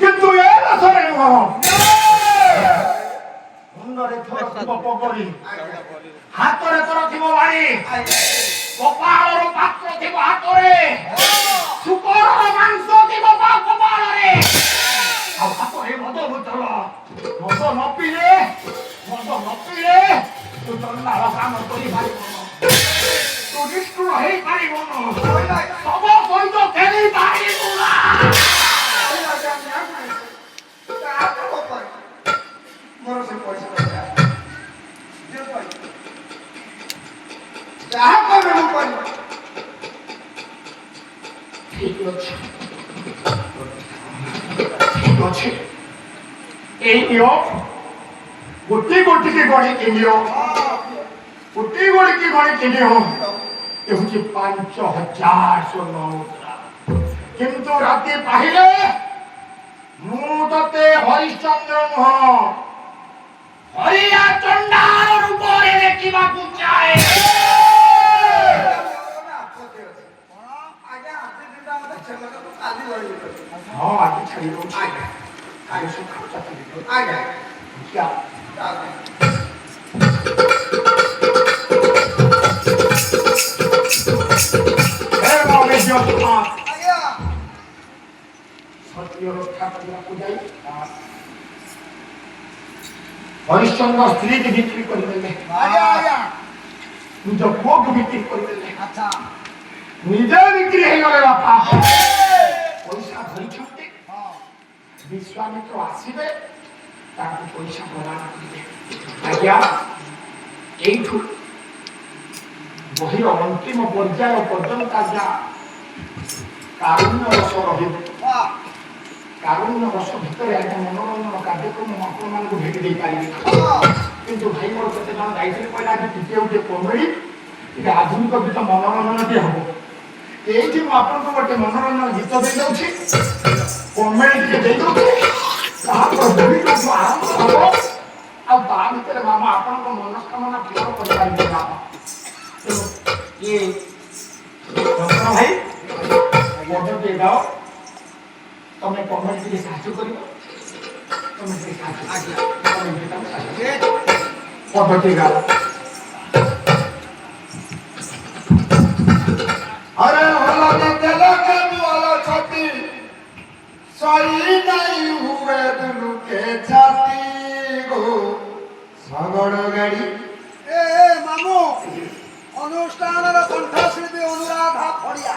কিন্তু এর আসরে মুন্ডরে থর থিব পগড়ি হাতরে থর থিব বাড়ি কপালর পাত্র থিব হাতরে শুকরর মাংস থিব কপালরে আর হাতরে মদ বোতল মদ নপিলে তু চন্দার কাম করি পারিব তু নিষ্ঠুর হই পারিব সব সৈন্য খেলি পারিব না। এই নিয়ম গোটি গোটিকে গড়ি কিনিও গোটি গোটিকে গড়ি কিনিও এ হচ্ছে ৫,০০০ স্বর্ণ মুদ্রা। কিন্তু রাতে পাহিলে মুহূর্তে হরিশ্চন্দ্র নহ হরিয়া চন্ডার উপরে দেখিବାକୁ চায়। ହଁ ଆଜି ଛାଡ଼ି ଦଉଛି କାଲି ସକାଳୁ ଚାକିରି ସତ୍ୟ ରକ୍ଷା କରିବାକୁ ଯାଇ ହରିଶ୍ଚନ୍ଦ୍ର ସ୍ତ୍ରୀକି ବିକ୍ରି କରିଦେଲେ, ନିଜ ପୁଅକୁ ବିକ୍ରି କରିଦେଲେ, ନିଜେ ବିକ୍ରି ହେଇଗଲେ। ବାପା ପଇସା ଧରିଛନ୍ତି, ବିଶ୍ୱାମିତ୍ର ଆସିବେ ତାଙ୍କୁ ପଇସା ପ୍ରଦାନ କରିବେ। ଆଜ୍ଞା ଏଇଠୁ ବହିର ଅନ୍ତିମ ପର୍ଯ୍ୟାୟ ପର୍ଯ୍ୟନ୍ତ ଆଜ୍ଞା କାରୁଣ୍ୟ ରସ ରହିବ। କାରୁଣ୍ୟ ରସ ଭିତରେ ଆଜ୍ଞା ମନୋରଞ୍ଜନ କାର୍ଯ୍ୟକ୍ରମ ଆପଣମାନଙ୍କୁ ଭେଟି ଦେଇପାରିବେ। କିନ୍ତୁ ଭାଇ ମୋର କେତେ ଜଣ ଯାଇଥିଲେ କହିଲେ ଆଜି ଟିକେ ଗୋଟେ କମେଡି ଟିକେ ଆଧୁନିକ ଗୀତ ମନୋରଞ୍ଜନ ଟିକେ ହବ। ଏଇଠି ମୁଁ ଆପଣଙ୍କୁ ଗୋଟେ ମନୋରଞ୍ଜନ ଗୀତ ଦେଇଯାଉଛି, କମେଡି ଟିକେ ଦେଇଦଉଛି, ତାପରେ ଭିଡ଼ିଓକୁ ଆରମ୍ଭ ହବ। ଆଉ ତା ଭିତରେ ମାମା ଆପଣଙ୍କ ମନସ୍କାମନା ପୂରଣ କରିପାରିବେ। ମାମା ଇଏ ଚନ୍ଦ୍ର ଭାଇ ପଦ ଟିକେ ଗାଅ, ତମେ କମେଡି ଟିକେ ସାହାଯ୍ୟ କରିବ, ତମେ ଟିକେ ସାହାଯ୍ୟ ପଦ ଟିକେ ଗାଅ। अरे होला तेला के वाला छाती सही नहीं हुए दुलू के छाती गो सागड़ गाड़ी ए मामू अनुष्ठान कंठशिल्पी अनुराधा फड़िया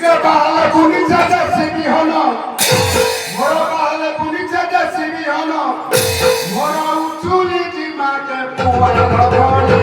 ये बाहले पुलिस जैसे भी होना मोर बाहले पुलिस जैसे भी होना मोर उचुली दिमा के पुआ धोड़ी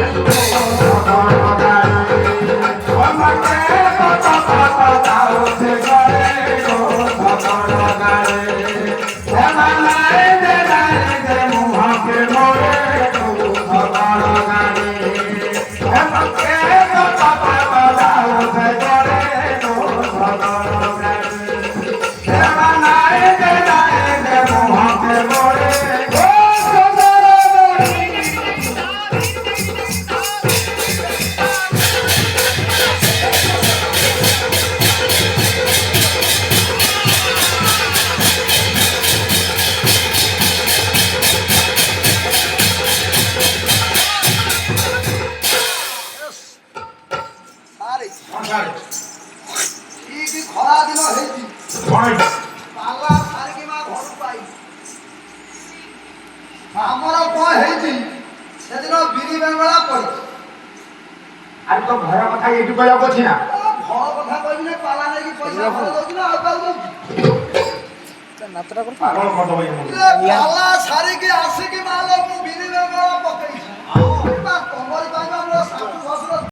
ଖରା ଦିନ ହେଇଛି ପାଲା ସାରିକି ମା ଘରକୁ ପାଇ ଆମର କଣ ହେଇଛି ସେଦିନ ବିରି ବେଙ୍ଗଳା ପଡିଛି। ଆରେ ତ ଘର କଥା ଏଇଠି କହିବାକୁ ଅଛି ନା? ଘର କଥା କହିବି ନା ପାଲା ନେଇକି ପଇସା ଘର ଦଉଛି ନା ଆଉ କାହାକୁ ଦଉଛି? ପାଗଳ କରିଦବ। ପାଲା ସାରିକି ଆସିକି ମା ଲୋ ମୁଁ ବିରି